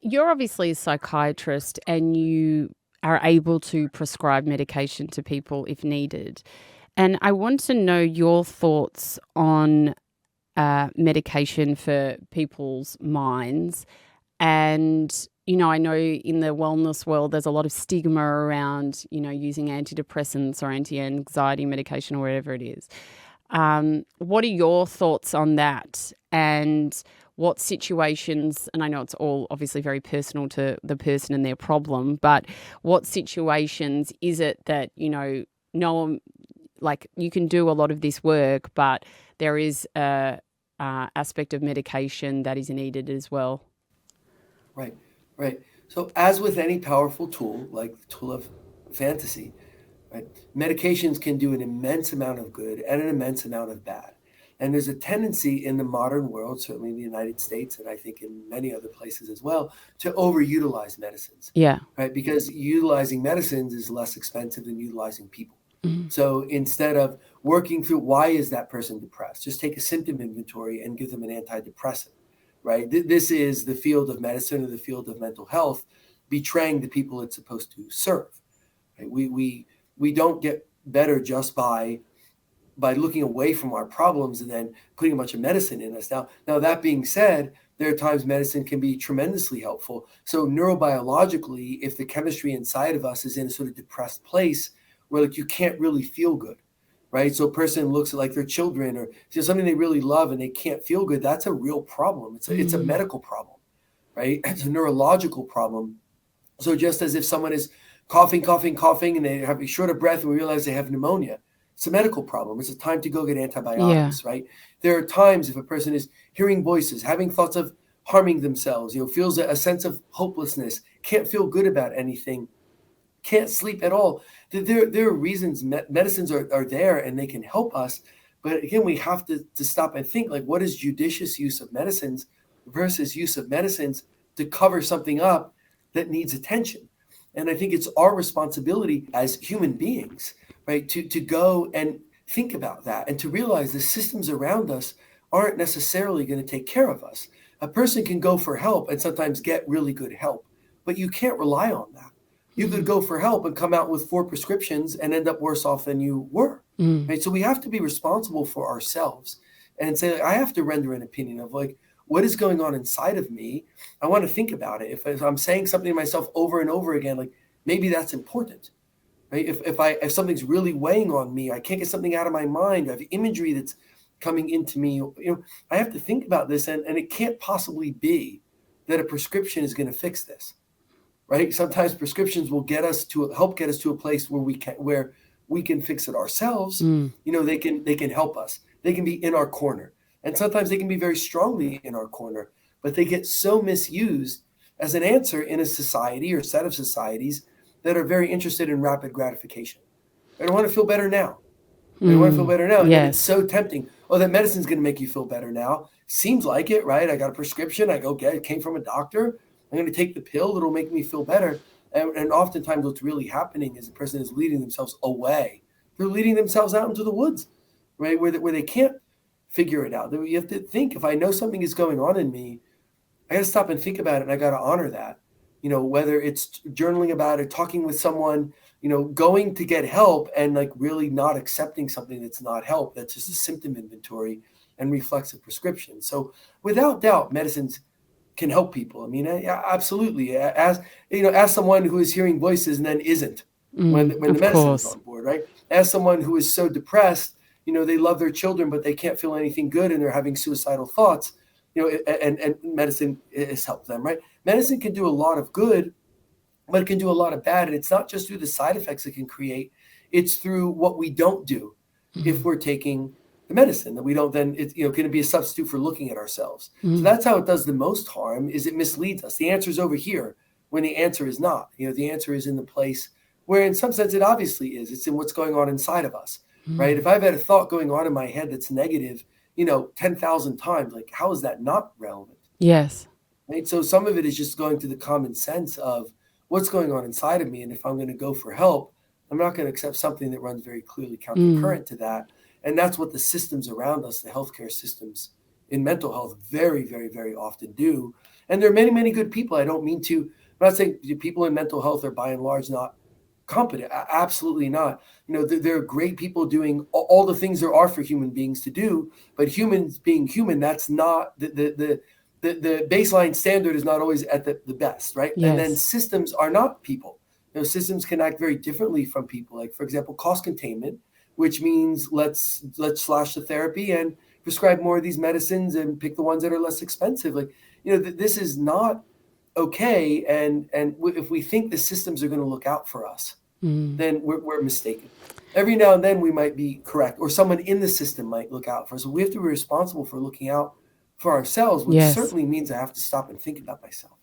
you're obviously a psychiatrist and you are able to prescribe medication to people if needed. And I want to know your thoughts on medication for people's minds. And, I know in the wellness world, there's a lot of stigma around, using antidepressants or anti-anxiety medication or whatever it is. What are your thoughts on that? And what situations, and I know it's all obviously very personal to the person and their problem, but what situations is it that, no one, like you can do a lot of this work, but there is a aspect of medication that is needed as well? Right, right. So as with any powerful tool, like the tool of fantasy, right, medications can do an immense amount of good and an immense amount of bad. And there's a tendency in the modern world, certainly in the United States, and I think in many other places as well, to overutilize medicines, Yeah. right? Because utilizing medicines is less expensive than utilizing people. Mhm. So instead of working through why is that person depressed, just take a symptom inventory and give them an antidepressant, right? This is the field of medicine or the field of mental health betraying the people it's supposed to serve. Right? We don't get better just by looking away from our problems and then putting a bunch of medicine in us. Now that being said, there are times medicine can be tremendously helpful. So neurobiologically, if the chemistry inside of us is in a sort of depressed place where like you can't really feel good, right? So a person looks at like their children or something they really love and they can't feel good, that's a real problem. It's a Mm. medical problem, right? It's a neurological problem. So just as if someone is coughing, coughing, coughing, and they have a short of breath and we realize they have pneumonia, it's a medical problem. It's a time to go get Yeah. antibiotics, right? There are times if a person is hearing voices, having thoughts of harming themselves, feels a sense of hopelessness, can't feel good about anything, can't sleep at all. There are reasons medicines are there and they can help us. But again, we have to stop and think like, what is judicious use of medicines versus use of medicines to cover something up that needs attention? And I think it's our responsibility as human beings, right, to go and think about that and to realize the systems around us aren't necessarily going to take care of us. A person can go for help and sometimes get really good help, but you can't rely on that. You could Mm. go for help and come out with 4 prescriptions and end up worse off than you were. Mm. Right. So we have to be responsible for ourselves and say, like, I have to render an opinion of like, what is going on inside of me? I want to think about it. If I'm saying something to myself over and over again, like maybe that's important. Right. If something's really weighing on me, I can't get something out of my mind, I have imagery that's coming into me, I have to think about this and it can't possibly be that a prescription is going to fix this, right? Sometimes prescriptions will help get us to a place where we can fix it ourselves. Mm. They can help us. They can be in our corner, and sometimes they can be very strongly in our corner. But they get so misused as an answer in a society or set of societies that are very interested in rapid gratification. I don't want to feel better now. I want to feel Mm. better now, and it's Yes. so tempting. Oh, that medicine's going to make you feel better now. Seems like it, right? I got a prescription. I go get it. Came from a doctor. I'm going to take the pill that'll make me feel better. And oftentimes, what's really happening is the person is leading themselves away. They're leading themselves out into the woods, right, where they can't figure it out. You have to think. If I know something is going on in me, I got to stop and think about it, and I got to honor that. Whether it's journaling about it, talking with someone, going to get help and like really not accepting something that's not help, that's just a symptom inventory and reflexive prescription. So without doubt, medicines can help people. I mean, absolutely. As someone who is hearing voices and then isn't when the Of medicine is course. on board, right? As someone who is so depressed, they love their children, but they can't feel anything good and they're having suicidal thoughts, and medicine has helped them, right? Medicine can do a lot of good, but it can do a lot of bad. And it's not just through the side effects it can create, it's through what we don't do if Mm. we're taking the medicine that we don't then, it's going to be a substitute for looking at ourselves. So Mm. that's how it does the most harm, is it misleads us. The answer is over here when the answer is not. The answer is in the place where in some sense it obviously is. It's in what's going on inside of us, right? Mm. If I've had a thought going on in my head that's negative, 10,000 times, like how is that not relevant? Yes. Right? So some of it is just going to the common sense of what's going on inside of me. And if I'm going to go for help, I'm not going to accept something that runs very clearly Mm. countercurrent to that. And that's what the systems around us, the healthcare systems in mental health, very, very, very often do. And there are many, many good people. I don't mean to, I'm not saying people in mental health are by and large not competent. Absolutely not. You know, there are great people doing all the things there are for human beings to do, but humans being human, that's not the baseline standard is not always at the best, right? Yes. And then systems are not people. You know, systems can act very differently from people. Like, for example, cost containment, which means let's slash the therapy and prescribe more of these medicines and pick the ones that are less expensive. Like, you know, this is not okay. And if we think the systems are going to look out for us, then we're mistaken. Every now and then we might be correct, or someone in the system might look out for us. So we have to be responsible for looking out for ourselves, which Yes. certainly means I have to stop and think about myself.